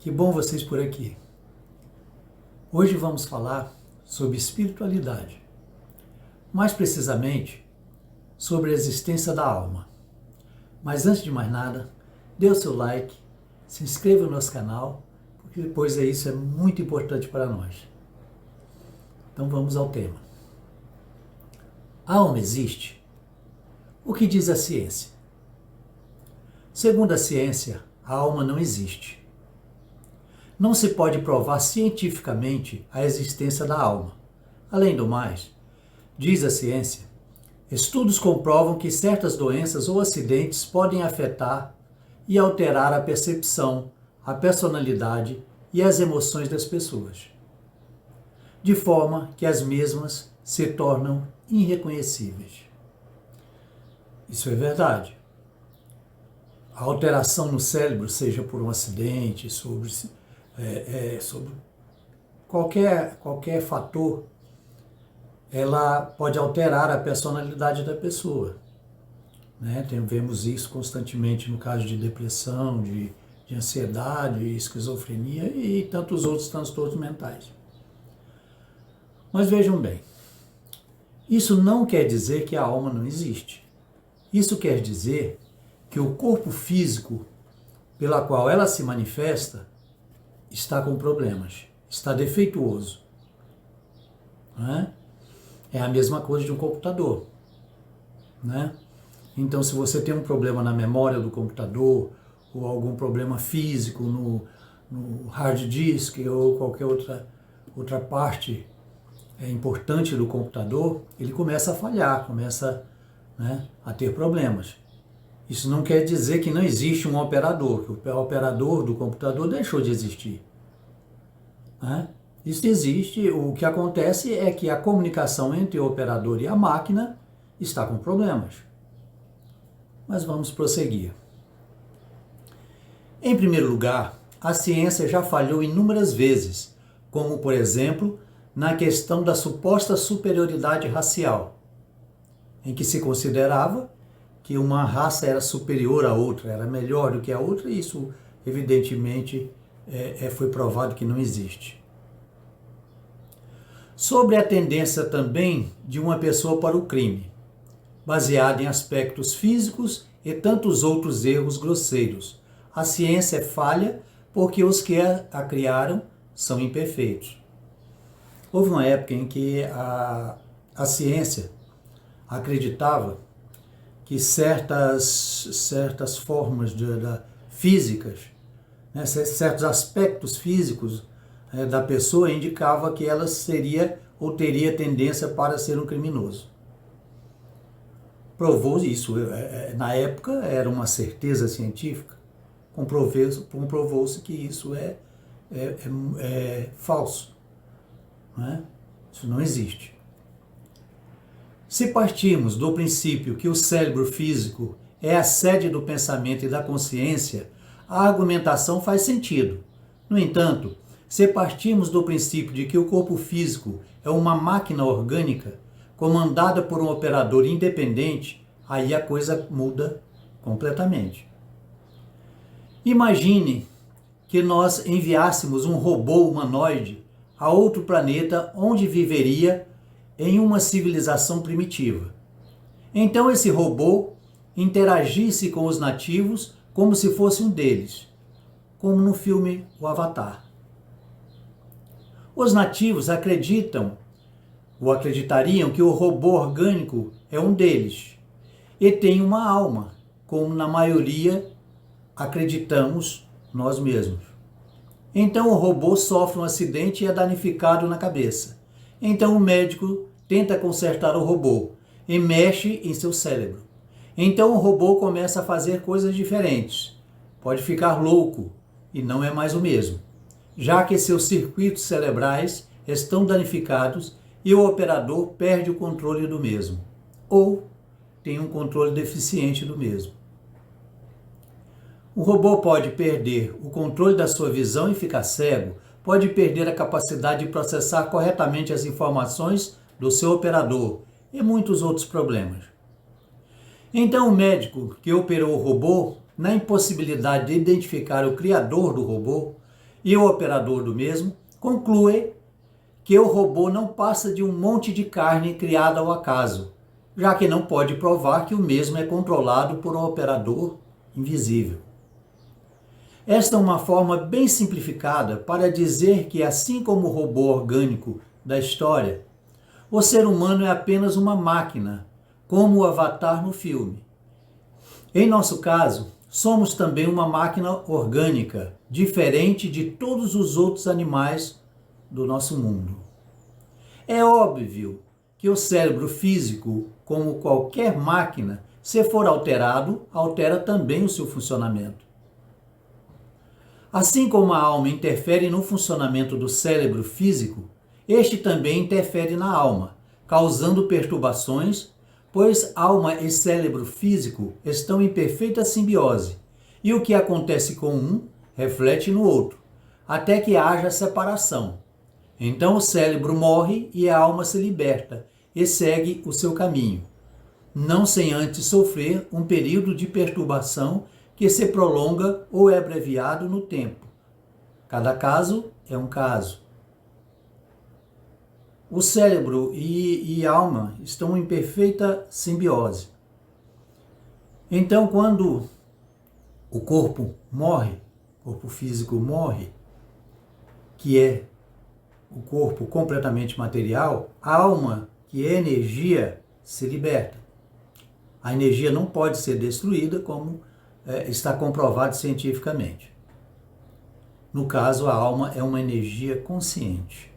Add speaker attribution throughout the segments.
Speaker 1: Que bom vocês por aqui. Hoje vamos falar sobre espiritualidade, mais precisamente sobre a existência da alma. Mas antes de mais nada, dê o seu like, se inscreva no nosso canal, porque depois isso é muito importante para nós. Então vamos ao tema. A alma existe? O que diz a ciência? Segundo a ciência, a alma não existe. Não se pode provar cientificamente a existência da alma. Além do mais, diz a ciência, estudos comprovam que certas doenças ou acidentes podem afetar e alterar a percepção, a personalidade e as emoções das pessoas, de forma que as mesmas se tornam irreconhecíveis. Isso é verdade. A alteração no cérebro, seja por um acidente, sobre qualquer fator, ela pode alterar a personalidade da pessoa. Vemos isso constantemente no caso de depressão, de ansiedade, esquizofrenia e tantos outros transtornos mentais. Mas vejam bem, isso não quer dizer que a alma não existe. Isso quer dizer que o corpo físico pela qual ela se manifesta está com problemas, está defeituoso. É a mesma coisa de um computador. Então, se você tem um problema na memória do computador, ou algum problema físico no hard disk, ou qualquer outra parte importante do computador, ele começa a falhar, começa a ter problemas. Isso não quer dizer que não existe um operador, que o operador do computador deixou de existir. Isso existe, o que acontece é que a comunicação entre o operador e a máquina está com problemas. Mas vamos prosseguir. Em primeiro lugar, a ciência já falhou inúmeras vezes, como, por exemplo, na questão da suposta superioridade racial, em que se considerava que uma raça era superior à outra, era melhor do que a outra, e isso, evidentemente, foi provado que não existe. Sobre a tendência também de uma pessoa para o crime, baseada em aspectos físicos e tantos outros erros grosseiros. A ciência é falha porque os que a criaram são imperfeitos. Houve uma época em que a ciência acreditava que certas formas físicas, certos aspectos físicos da pessoa indicava que ela seria ou teria tendência para ser um criminoso. Provou isso, na época era uma certeza científica, comprovou-se que isso é falso, Isso não existe. Se partirmos do princípio que o cérebro físico é a sede do pensamento e da consciência, a argumentação faz sentido. No entanto, se partirmos do princípio de que o corpo físico é uma máquina orgânica comandada por um operador independente, aí a coisa muda completamente. Imagine que nós enviássemos um robô humanoide a outro planeta onde viveria em uma civilização primitiva. Então esse robô interagisse com os nativos como se fosse um deles, como no filme O Avatar. Os nativos acreditariam que o robô orgânico é um deles e tem uma alma, como na maioria acreditamos nós mesmos. Então o robô sofre um acidente e é danificado na cabeça. Então o médico tenta consertar o robô e mexe em seu cérebro. Então o robô começa a fazer coisas diferentes. Pode ficar louco e não é mais o mesmo, já que seus circuitos cerebrais estão danificados e o operador perde o controle do mesmo, ou tem um controle deficiente do mesmo. O robô pode perder o controle da sua visão e ficar cego, pode perder a capacidade de processar corretamente as informações do seu operador e muitos outros problemas. Então o médico que operou o robô, na impossibilidade de identificar o criador do robô, e o operador do mesmo conclui que o robô não passa de um monte de carne criada ao acaso, já que não pode provar que o mesmo é controlado por um operador invisível. Esta é uma forma bem simplificada para dizer que, assim como o robô orgânico da história, o ser humano é apenas uma máquina, como o Avatar no filme. Em nosso caso, somos também uma máquina orgânica, diferente de todos os outros animais do nosso mundo. É óbvio que o cérebro físico, como qualquer máquina, se for alterado, altera também o seu funcionamento. Assim como a alma interfere no funcionamento do cérebro físico, este também interfere na alma, causando perturbações, pois alma e cérebro físico estão em perfeita simbiose, e o que acontece com um reflete no outro, até que haja separação. Então o cérebro morre e a alma se liberta e segue o seu caminho, não sem antes sofrer um período de perturbação que se prolonga ou é abreviado no tempo. Cada caso é um caso. O cérebro e a alma estão em perfeita simbiose. Então, quando o corpo morre, o corpo físico morre, que é o corpo completamente material, a alma, que é energia, se liberta. A energia não pode ser destruída, como está comprovado cientificamente. No caso, a alma é uma energia consciente.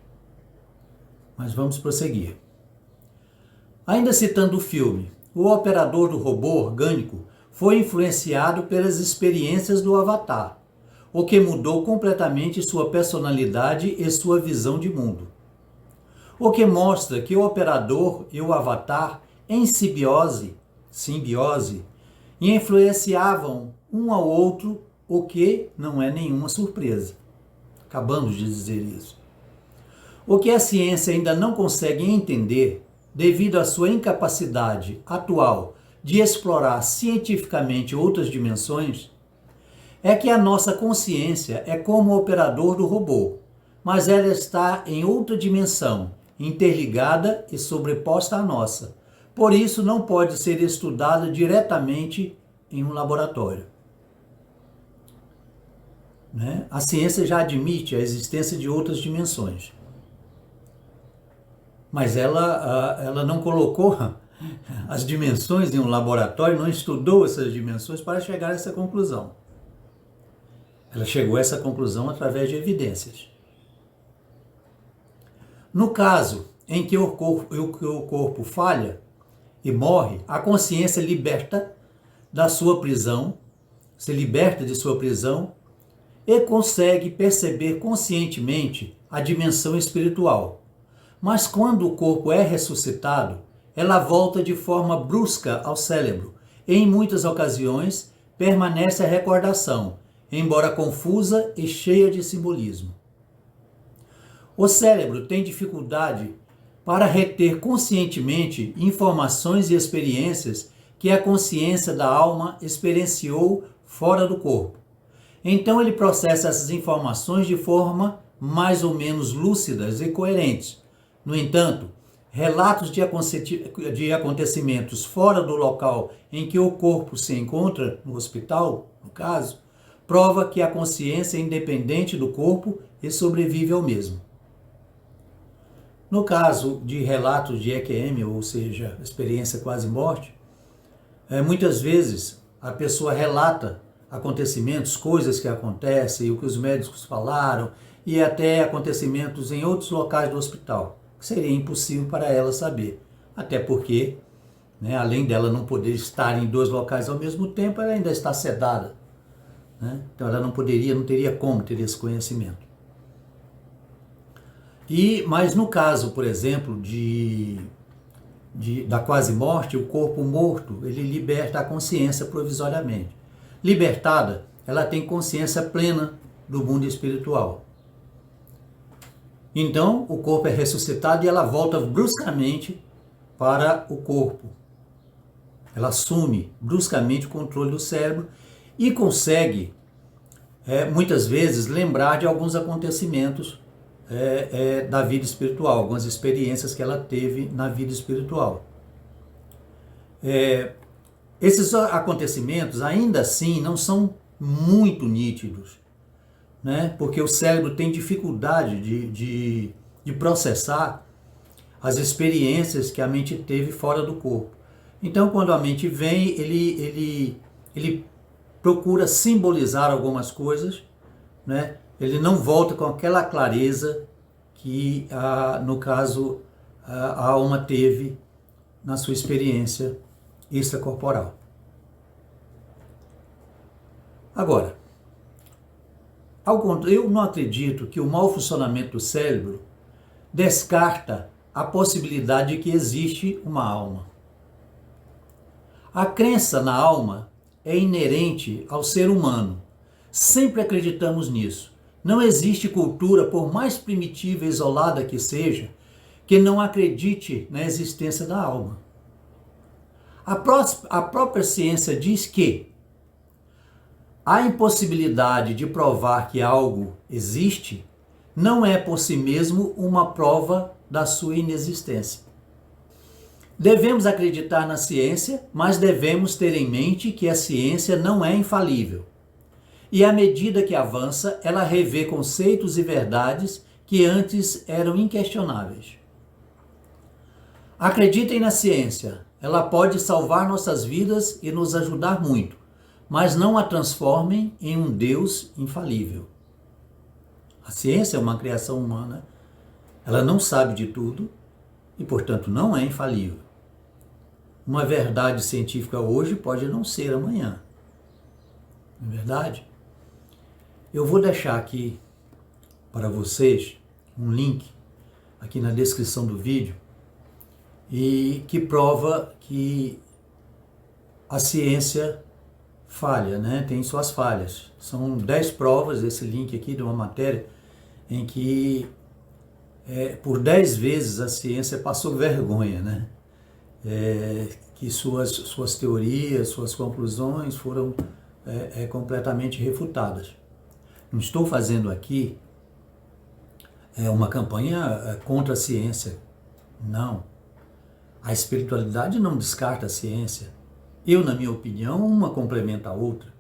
Speaker 1: Mas vamos prosseguir. Ainda citando o filme, o operador do robô orgânico foi influenciado pelas experiências do Avatar, o que mudou completamente sua personalidade e sua visão de mundo. O que mostra que o operador e o Avatar, em simbiose, influenciavam um ao outro, o que não é nenhuma surpresa. Acabamos de dizer isso. O que a ciência ainda não consegue entender, devido à sua incapacidade atual de explorar cientificamente outras dimensões, é que a nossa consciência é como o operador do robô, mas ela está em outra dimensão, interligada e sobreposta à nossa. Por isso, não pode ser estudada diretamente em um laboratório. A ciência já admite a existência de outras dimensões. Mas ela não colocou as dimensões em um laboratório, não estudou essas dimensões para chegar a essa conclusão. Ela chegou a essa conclusão através de evidências. No caso em que o corpo falha e morre, a consciência se liberta de sua prisão e consegue perceber conscientemente a dimensão espiritual. Mas quando o corpo é ressuscitado, ela volta de forma brusca ao cérebro e, em muitas ocasiões, permanece a recordação, embora confusa e cheia de simbolismo. O cérebro tem dificuldade para reter conscientemente informações e experiências que a consciência da alma experienciou fora do corpo. Então ele processa essas informações de forma mais ou menos lúcidas e coerentes. No entanto, relatos de acontecimentos fora do local em que o corpo se encontra, no hospital, no caso, prova que a consciência é independente do corpo e sobrevive ao mesmo. No caso de relatos de EQM, ou seja, experiência quase-morte, muitas vezes a pessoa relata acontecimentos, coisas que acontecem, o que os médicos falaram, e até acontecimentos em outros locais do hospital, que seria impossível para ela saber. Até porque, além dela não poder estar em dois locais ao mesmo tempo, ela ainda está sedada. Então ela não teria como ter esse conhecimento. Mas no caso, por exemplo, da quase-morte, o corpo morto, ele liberta a consciência provisoriamente. Libertada, ela tem consciência plena do mundo espiritual. Então, o corpo é ressuscitado e ela volta bruscamente para o corpo. Ela assume bruscamente o controle do cérebro e consegue muitas vezes lembrar de alguns acontecimentos da vida espiritual, algumas experiências que ela teve na vida espiritual. Esses acontecimentos ainda assim não são muito nítidos, né? Porque o cérebro tem dificuldade de processar as experiências que a mente teve fora do corpo. Então, quando a mente vem, ele procura simbolizar algumas coisas, né? Ele não volta com aquela clareza que, no caso, a alma teve na sua experiência extracorporal. Agora, eu não acredito que o mau funcionamento do cérebro descarta a possibilidade de que existe uma alma. A crença na alma é inerente ao ser humano. Sempre acreditamos nisso. Não existe cultura, por mais primitiva e isolada que seja, que não acredite na existência da alma. A própria ciência diz que a impossibilidade de provar que algo existe não é por si mesmo uma prova da sua inexistência. Devemos acreditar na ciência, mas devemos ter em mente que a ciência não é infalível. E à medida que avança, ela revê conceitos e verdades que antes eram inquestionáveis. Acreditem na ciência, ela pode salvar nossas vidas e nos ajudar muito, mas não a transformem em um Deus infalível. A ciência é uma criação humana, ela não sabe de tudo e, portanto, não é infalível. Uma verdade científica hoje pode não ser amanhã. Não é verdade? Eu vou deixar aqui para vocês um link aqui na descrição do vídeo e que prova que a ciência falha, né? Tem suas falhas. São 10 provas, esse link aqui de uma matéria em que por 10 vezes a ciência passou vergonha, né? Que suas teorias, suas conclusões foram completamente refutadas. Não estou fazendo aqui uma campanha contra a ciência, não. A espiritualidade não descarta a ciência. Eu, na minha opinião, uma complementa a outra.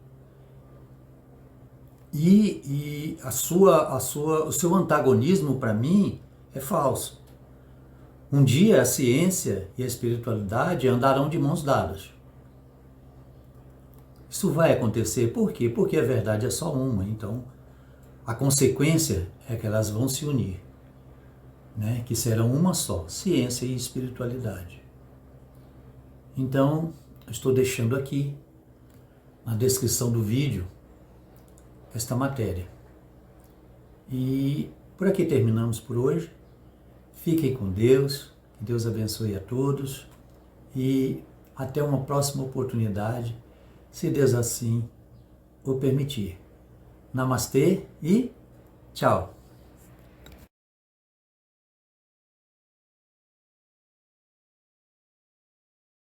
Speaker 1: E o seu antagonismo, para mim, é falso. Um dia a ciência e a espiritualidade andarão de mãos dadas. Isso vai acontecer por quê? Porque a verdade é só uma, então a consequência é que elas vão se unir, né? Que serão uma só, ciência e espiritualidade. Então, estou deixando aqui na descrição do vídeo esta matéria. E por aqui terminamos por hoje. Fiquem com Deus, que Deus abençoe a todos e até uma próxima oportunidade, se Deus assim o permitir. Namastê e tchau!